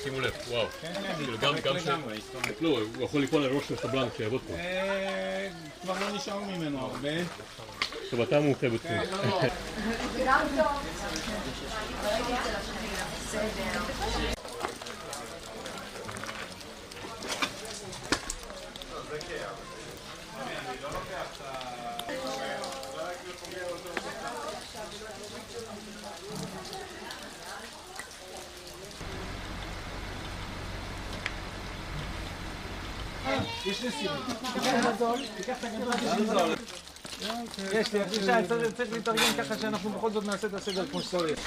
שימו לב, וואו. גם לא, הוא יכול ליפול על ראש של חבלן כשיעבוד פה. כבר לא נשאר ממנו הרבה. טוב, אתה מומחה בתחום. יש לי סיום. תיקח גדול, תיקח את הגדול. יש לי, צריך להתארגן ככה שאנחנו בכל זאת נעשה את הסדר כמו שצריך.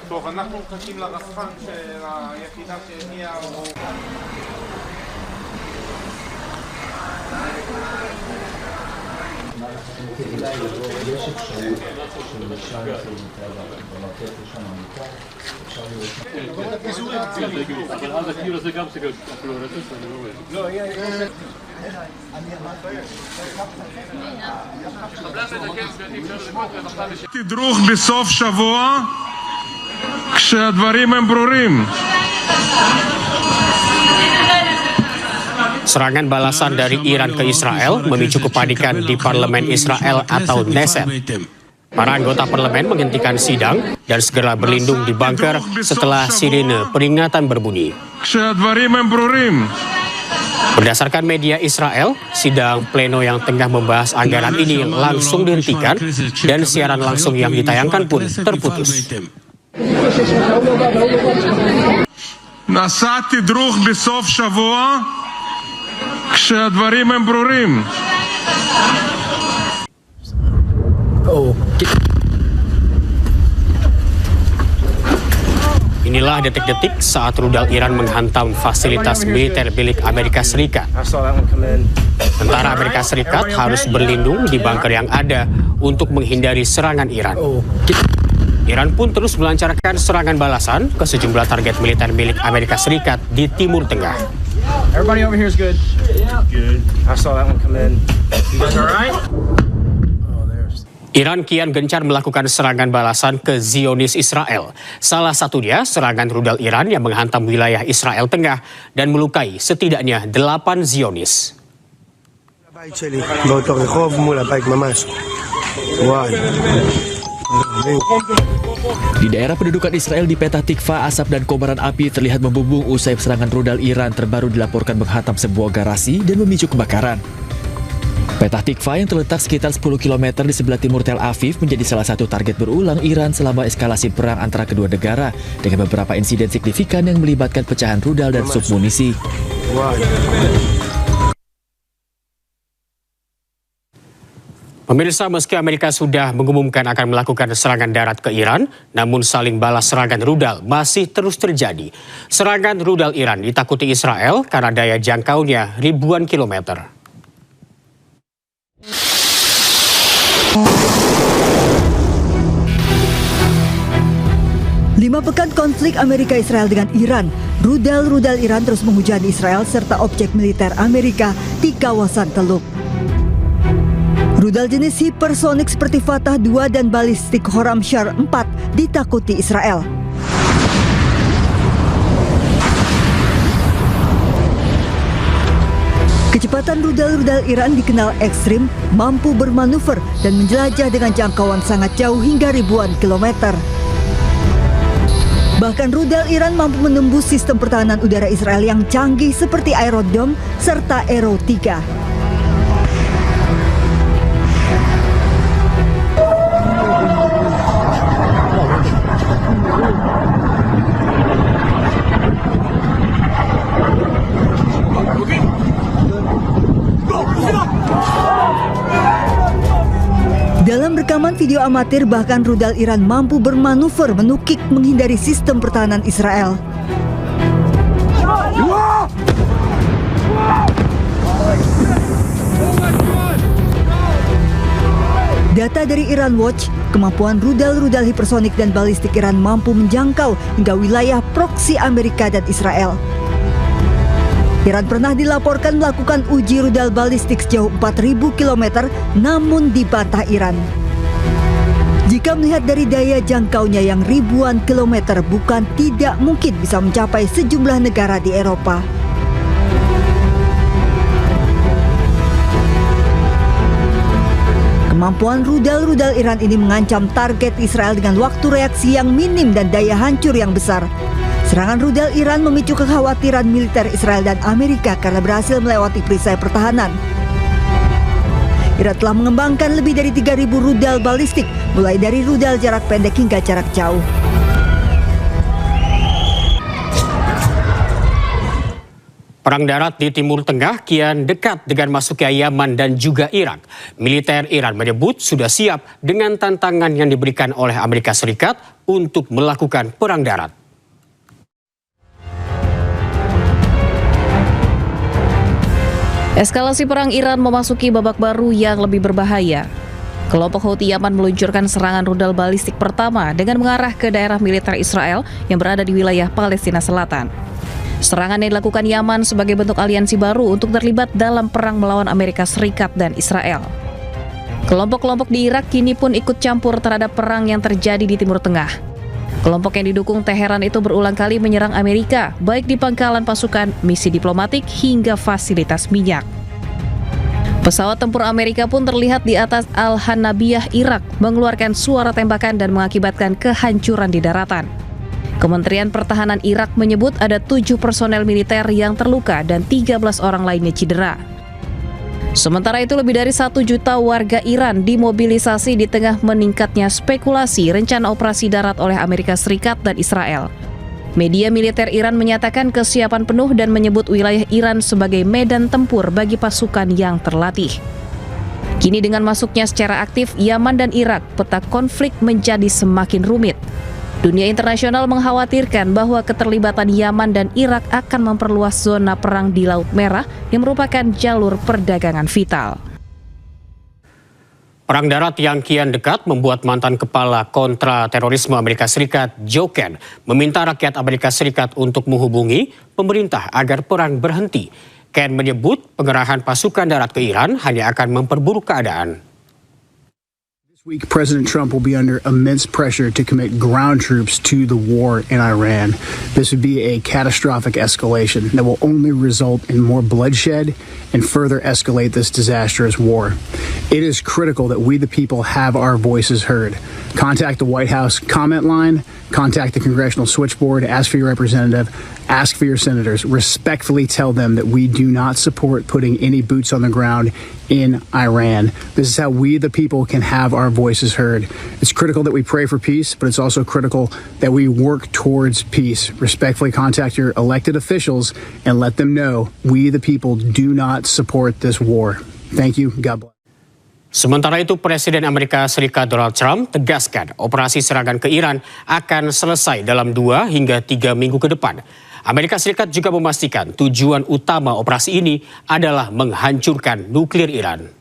טוב, אנחנו מחכים לרספן של היחידה שהגיעה. אבל אז הקיר הזה גם סגל הפלורסנס, אני לא רואה. לא, יהיה... תדרוך בסוף שבוע כשהדברים הם ברורים. Serangan balasan dari Iran ke Israel memicu kepanikan di parlemen Israel atau Knesset. Para anggota parlemen menghentikan sidang dan segera berlindung di bunker setelah sirine peringatan berbunyi. Berdasarkan media Israel, sidang pleno yang tengah membahas anggaran ini langsung dihentikan dan siaran langsung yang ditayangkan pun terputus. נעשה תדרוך בסוף שבוע כשהדברים הם ברורים. Inilah detik-detik saat rudal Iran menghantam fasilitas militer milik Amerika Serikat. Tentara Amerika Serikat harus berlindung di bunker yang ada untuk menghindari serangan Iran. Iran pun terus melancarkan serangan balasan ke sejumlah target militer milik Amerika Serikat di Timur Tengah. Everybody over here is good. Yeah. Good. I saw that one come in. You guys all right? Iran kian gencar melakukan serangan balasan ke Zionis Israel. Salah satunya serangan rudal Iran yang menghantam wilayah Israel Tengah dan melukai setidaknya 8 Zionis. Di daerah pendudukan Israel di Petah Tikva, asap dan kobaran api terlihat membumbung usai serangan rudal Iran terbaru dilaporkan menghantam sebuah garasi dan memicu kebakaran. Petah Tikva yang terletak sekitar 10 km di sebelah timur Tel Aviv menjadi salah satu target berulang Iran selama eskalasi perang antara kedua negara dengan beberapa insiden signifikan yang melibatkan pecahan rudal dan submunisi. Pemirsa, meski Amerika sudah mengumumkan akan melakukan serangan darat ke Iran, namun saling balas serangan rudal masih terus terjadi. Serangan rudal Iran ditakuti Israel karena daya jangkaunya ribuan kilometer. 5 pekan konflik Amerika-Israel dengan Iran, rudal-rudal Iran terus menghujani Israel serta objek militer Amerika di kawasan Teluk. Rudal jenis hipersonik seperti Fatah 2 dan balistik Horamshar 4 ditakuti Israel. Kecepatan rudal-rudal Iran dikenal ekstrim, mampu bermanuver dan menjelajah dengan jangkauan sangat jauh hingga ribuan kilometer. Bahkan rudal Iran mampu menembus sistem pertahanan udara Israel yang canggih seperti Iron Dome serta Arrow 3. Dalam rekaman video amatir, bahkan rudal Iran mampu bermanuver menukik menghindari sistem pertahanan Israel. Data dari Iran Watch, kemampuan rudal-rudal hipersonik dan balistik Iran mampu menjangkau hingga wilayah proksi Amerika dan Israel. Iran pernah dilaporkan melakukan uji rudal balistik sejauh 4.000 km, namun dibantah Iran. Jika melihat dari daya jangkaunya yang ribuan kilometer, bukan tidak mungkin bisa mencapai sejumlah negara di Eropa. Kemampuan rudal-rudal Iran ini mengancam target Israel dengan waktu reaksi yang minim dan daya hancur yang besar. Serangan rudal Iran memicu kekhawatiran militer Israel dan Amerika karena berhasil melewati perisai pertahanan. Iran telah mengembangkan lebih dari 3.000 rudal balistik, mulai dari rudal jarak pendek hingga jarak jauh. Perang darat di Timur Tengah kian dekat dengan masuknya Yaman dan juga Irak. Militer Iran menyebut sudah siap dengan tantangan yang diberikan oleh Amerika Serikat untuk melakukan perang darat. Eskalasi perang Iran memasuki babak baru yang lebih berbahaya. Kelompok Houthi Yaman meluncurkan serangan rudal balistik pertama dengan mengarah ke daerah militer Israel yang berada di wilayah Palestina Selatan. Serangan yang dilakukan Yaman sebagai bentuk aliansi baru untuk terlibat dalam perang melawan Amerika Serikat dan Israel. Kelompok-kelompok di Irak kini pun ikut campur terhadap perang yang terjadi di Timur Tengah. Kelompok yang didukung Teheran itu berulang kali menyerang Amerika, baik di pangkalan pasukan, misi diplomatik, hingga fasilitas minyak. Pesawat tempur Amerika pun terlihat di atas Al-Hanabiyah, Irak, mengeluarkan suara tembakan dan mengakibatkan kehancuran di daratan. Kementerian Pertahanan Irak menyebut ada 7 personel militer yang terluka dan 13 orang lainnya cedera. Sementara itu, lebih dari 1 juta warga Iran dimobilisasi di tengah meningkatnya spekulasi rencana operasi darat oleh Amerika Serikat dan Israel. Media militer Iran menyatakan kesiapan penuh dan menyebut wilayah Iran sebagai medan tempur bagi pasukan yang terlatih. Kini dengan masuknya secara aktif Yaman dan Irak, peta konflik menjadi semakin rumit. Dunia internasional mengkhawatirkan bahwa keterlibatan Yaman dan Irak akan memperluas zona perang di Laut Merah yang merupakan jalur perdagangan vital. Perang darat yang kian dekat membuat mantan kepala kontra terorisme Amerika Serikat, Joe Ken, meminta rakyat Amerika Serikat untuk menghubungi pemerintah agar perang berhenti. Ken menyebut pengerahan pasukan darat ke Iran hanya akan memperburuk keadaan. This week, President Trump will be under immense pressure to commit ground troops to the war in Iran. This would be a catastrophic escalation that will only result in more bloodshed and further escalate this disastrous war. It is critical that we, the people, have our voices heard. Contact the White House comment line, contact the Congressional Switchboard, ask for your representative, ask for your senators. Respectfully tell them that we do not support putting any boots on the ground in Iran. This is how we, the people, can have our voices heard. It's critical that we pray for peace, but it's also critical that we work towards peace. Respectfully contact your elected officials and let them know we, the people, do not support this war. Thank you. God bless. Sementara itu, Presiden Amerika Serikat Donald Trump tegaskan operasi serangan ke Iran akan selesai dalam 2 hingga 3 minggu ke depan. Amerika Serikat juga memastikan tujuan utama operasi ini adalah menghancurkan nuklir Iran.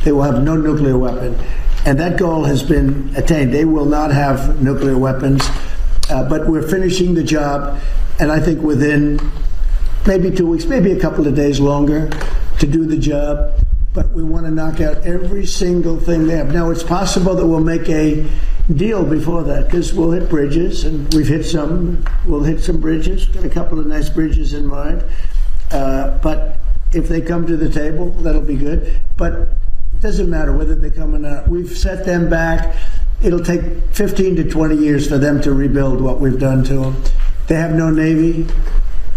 They will have no nuclear weapon, and that goal has been attained. They will not have nuclear weapons, but we're finishing the job, and I think within maybe 2 weeks, maybe a couple of days longer to do the job. But we want to knock out every single thing they have. Now, it's possible that we'll make a deal before that, because we'll hit bridges, and we've hit some. We'll hit some bridges, got a couple of nice bridges in mind. But if they come to the table, that'll be good. But it doesn't matter whether they come or not. We've set them back it'll take 15 to 20 years for them to rebuild what we've done to them. They have no Navy.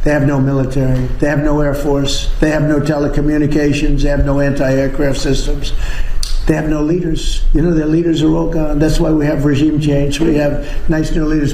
They have no military. They have no Air Force. They have no telecommunications. They have no anti-aircraft systems. They have no leaders. You know, their leaders are all gone. That's why we have regime change. We have nice new leaders.